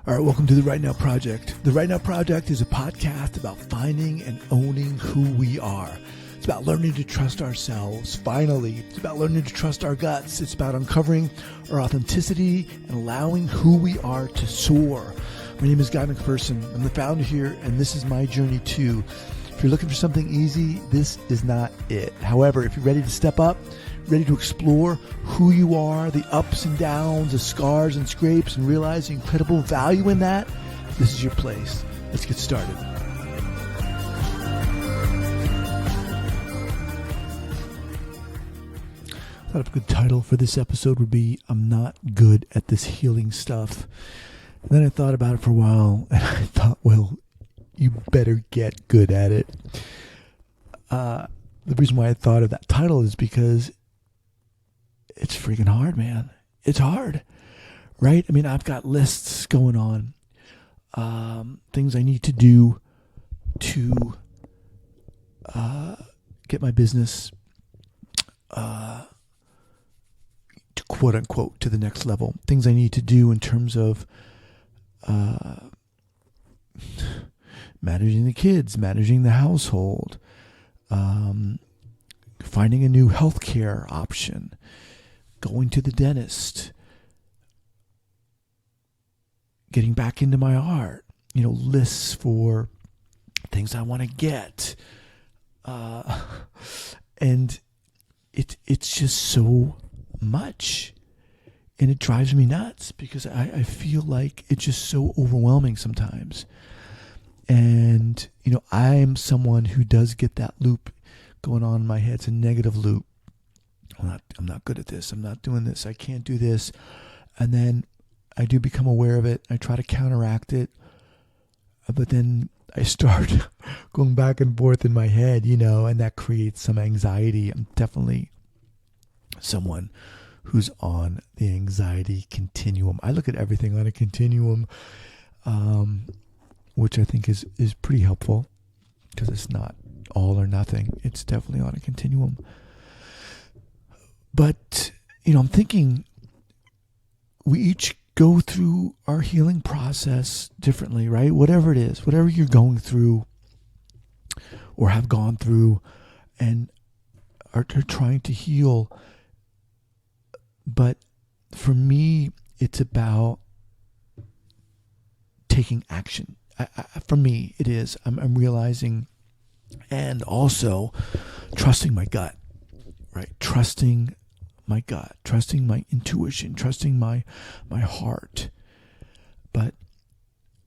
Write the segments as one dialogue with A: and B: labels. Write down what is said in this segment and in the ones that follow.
A: All right, welcome to the Right Now Project. The Right Now Project is a podcast about finding and owning who we are. It's about learning to trust ourselves, finally. It's about learning to trust our guts. It's about uncovering our authenticity and allowing who we are to soar. My name is Guy McPherson. I'm the founder here, and this is my journey too. If you're looking for something easy, this is not it. However, if you're ready to step up, ready to explore who you are, the ups and downs, the scars and scrapes, and realize the incredible value in that, this is your place. Let's get started. I thought a good title for this episode would be, I'm Not Good at This Healing Stuff. And then I thought about it for a while, and I thought, well, you better get good at it. The reason why I thought of that title is because it's freaking hard, man. It's hard, right? I mean, I've got lists going on, things I need to do to get my business to quote unquote to the next level. Things I need to do in terms of managing the kids, managing the household, finding a new healthcare option, going to the dentist, getting back into my art, lists for things I want to get. And it's just so much. And it drives me nuts because I feel like it's just so overwhelming sometimes. And, I'm someone who does get that loop going on in my head. It's a negative loop. I'm not good at this. I'm not doing this. I can't do this. And then I do become aware of it. I try to counteract it. But then I start going back and forth in my head, and that creates some anxiety. I'm definitely someone who's on the anxiety continuum. I look at everything on a continuum, which I think is pretty helpful because it's not all or nothing. It's definitely on a continuum. But, I'm thinking we each go through our healing process differently, right? Whatever it is, whatever you're going through or have gone through and are trying to heal. But for me, it's about taking action. For me, it is. I'm realizing and also trusting my gut, right? Trusting my gut, trusting my intuition, trusting my heart. But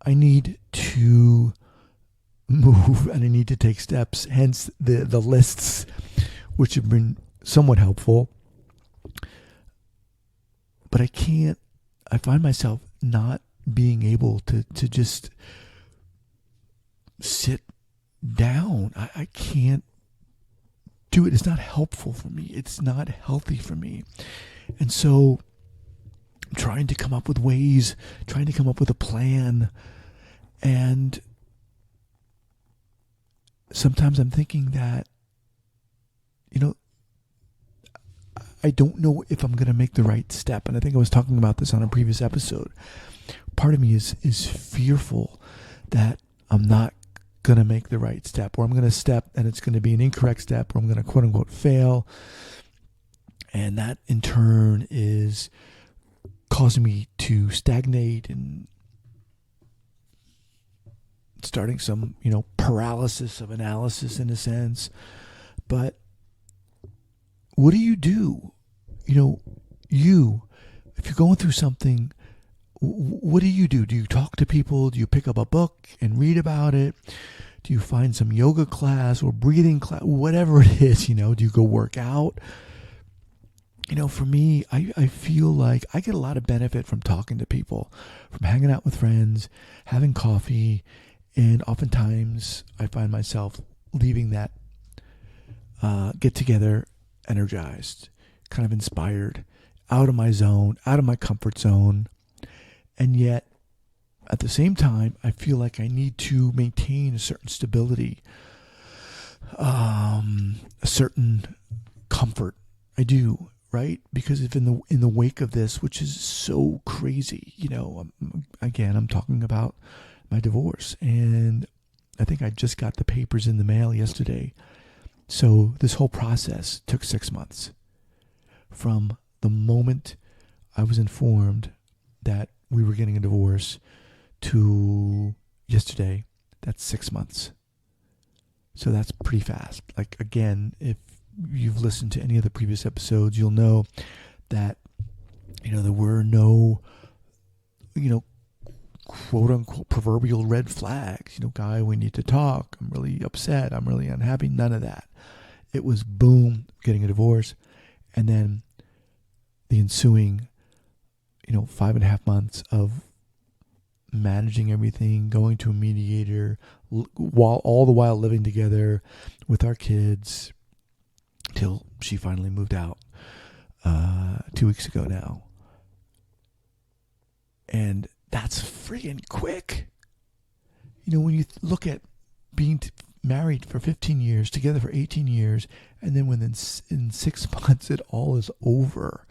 A: I need to move and I need to take steps. Hence the lists, which have been somewhat helpful. But I find myself not being able to just sit down. I can't do it. It's not helpful for me. It's not healthy for me. And so I'm trying to come up with ways, trying to come up with a plan. And sometimes I'm thinking that, I don't know if I'm going to make the right step. And I think I was talking about this on a previous episode. Part of me is fearful that I'm not going to make the right step, or I'm going to step and it's going to be an incorrect step, or I'm going to quote unquote fail. And that in turn is causing me to stagnate and starting some, paralysis of analysis in a sense. But what do? If you're going through something, what do you do? Do you talk to people? Do you pick up a book and read about it? Do you find some yoga class or breathing class? Whatever it is, do you go work out? For me, I feel like I get a lot of benefit from talking to people, from hanging out with friends, having coffee, and oftentimes I find myself leaving that get together energized, kind of inspired, out of my zone, out of my comfort zone. And yet, at the same time, I feel like I need to maintain a certain stability, a certain comfort. I do, right? Because if in the wake of this, which is so crazy, I'm talking about my divorce, and I think I just got the papers in the mail yesterday. So this whole process took 6 months from the moment I was informed that we were getting a divorce to yesterday. That's 6 months. So that's pretty fast. Like, again, if you've listened to any of the previous episodes, you'll know that, there were no, quote unquote proverbial red flags. Guy, we need to talk. I'm really upset. I'm really unhappy. None of that. It was boom, getting a divorce. And then the ensuing, 5.5 months of managing everything, going to a mediator, all the while living together with our kids till she finally moved out 2 weeks ago now. And that's friggin' quick. When you look at being married for 15 years, together for 18 years, and then within in 6 months it all is over.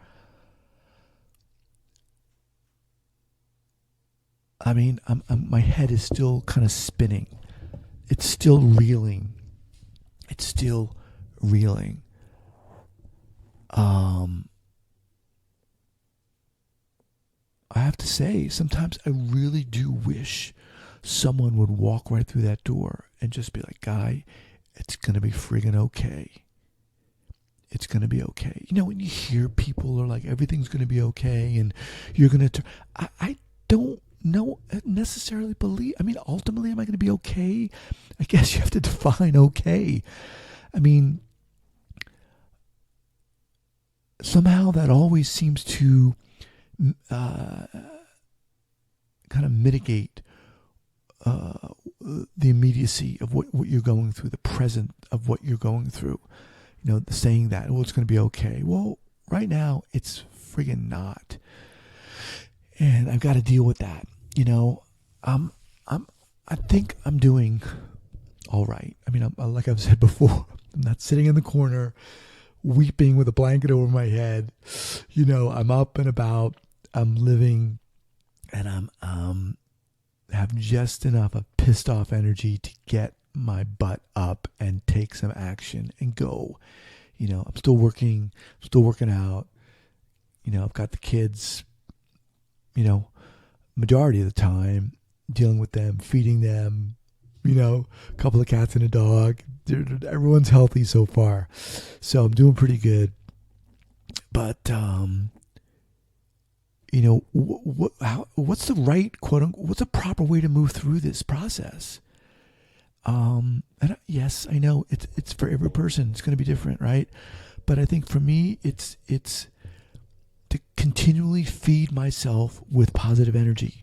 A: I mean, my head is still kind of spinning. It's still reeling. I have to say, sometimes I really do wish someone would walk right through that door and just be like, Guy, it's going to be friggin' okay. It's going to be okay. When you hear people are like, everything's going to be okay and you're going to... I don't necessarily believe... I mean, ultimately, am I going to be okay? I guess you have to define okay. I mean, somehow that always seems to kind of mitigate the immediacy of what you're going through, the present of what you're going through. Saying that, it's going to be okay. Well, right now, it's friggin' not. And I've got to deal with that. I think I'm doing all right. I mean, like I've said before, I'm not sitting in the corner weeping with a blanket over my head. I'm up and about. I'm living, and I'm have just enough of pissed off energy to get my butt up and take some action and go. I'm still working out. I've got the kids, majority of the time, dealing with them, feeding them, a couple of cats and a dog. Everyone's healthy so far. So I'm doing pretty good. But, what's the right, quote unquote, what's a proper way to move through this process? And yes, I know it's for every person. It's going to be different, right? But I think for me, it's to continually feed myself with positive energy,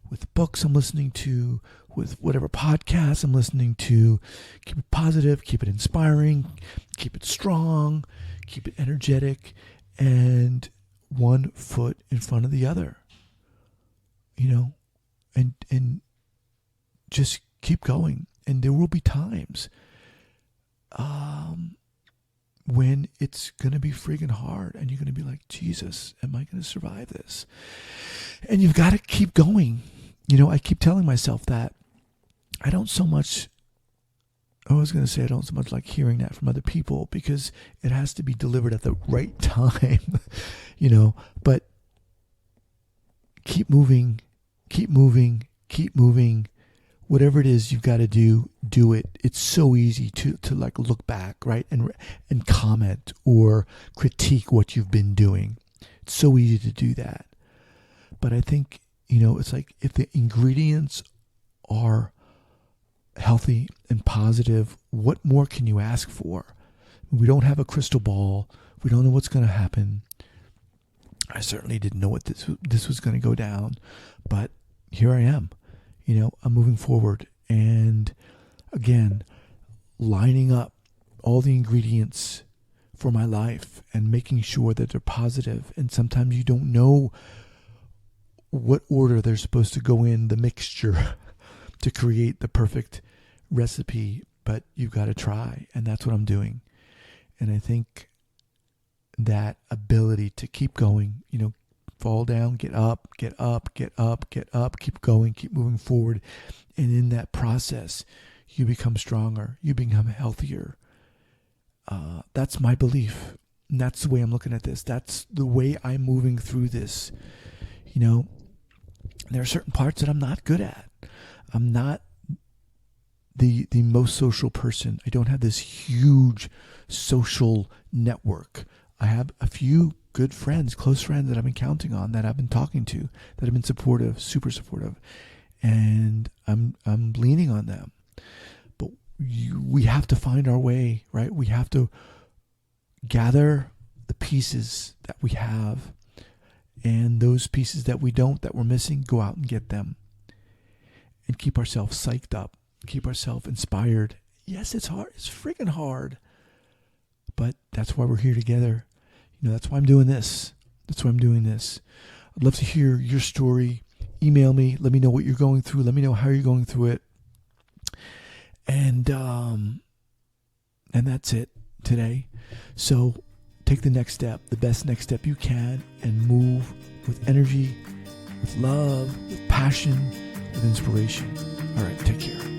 A: with books I'm listening to, with whatever podcasts I'm listening to. Keep it positive, keep it inspiring, keep it strong, keep it energetic, and one foot in front of the other. And just keep going. And there will be times when it's going to be friggin' hard and you're going to be like, Jesus, am I going to survive this? And you've got to keep going. I keep telling myself that. I don't so much like hearing that from other people because it has to be delivered at the right time, but keep moving. Whatever it is you've got to do it. It's so easy to like look back, right? And comment or critique what you've been doing. It's so easy to do that. But I think, it's like if the ingredients are healthy and positive, what more can you ask for? We don't have a crystal ball. We don't know what's going to happen. I certainly didn't know what this was going to go down, but here I am. I'm moving forward, and again, lining up all the ingredients for my life and making sure that they're positive. And sometimes you don't know what order they're supposed to go in the mixture to create the perfect recipe, but you've got to try, and that's what I'm doing. And I think that ability to keep going, fall down, get up, get up, get up, get up, keep going, keep moving forward. And in that process, you become stronger, you become healthier. That's my belief. And that's the way I'm looking at this. That's the way I'm moving through this. There are certain parts that I'm not good at. I'm not the most social person. I don't have this huge social network. I have a few good friends, close friends that I've been counting on, that I've been talking to, that have been supportive, super supportive, and I'm leaning on them. But we have to find our way, right? We have to gather the pieces that we have, and those pieces that we don't, that we're missing, go out and get them, and keep ourselves psyched up, keep ourselves inspired. Yes, it's hard. It's freaking hard. But that's why we're here together. That's why I'm doing this. That's why I'm doing this. I'd love to hear your story. Email me. Let me know what you're going through. Let me know how you're going through it. And that's it today. So take the next step, the best next step you can, and move with energy, with love, with passion, with inspiration. All right, take care.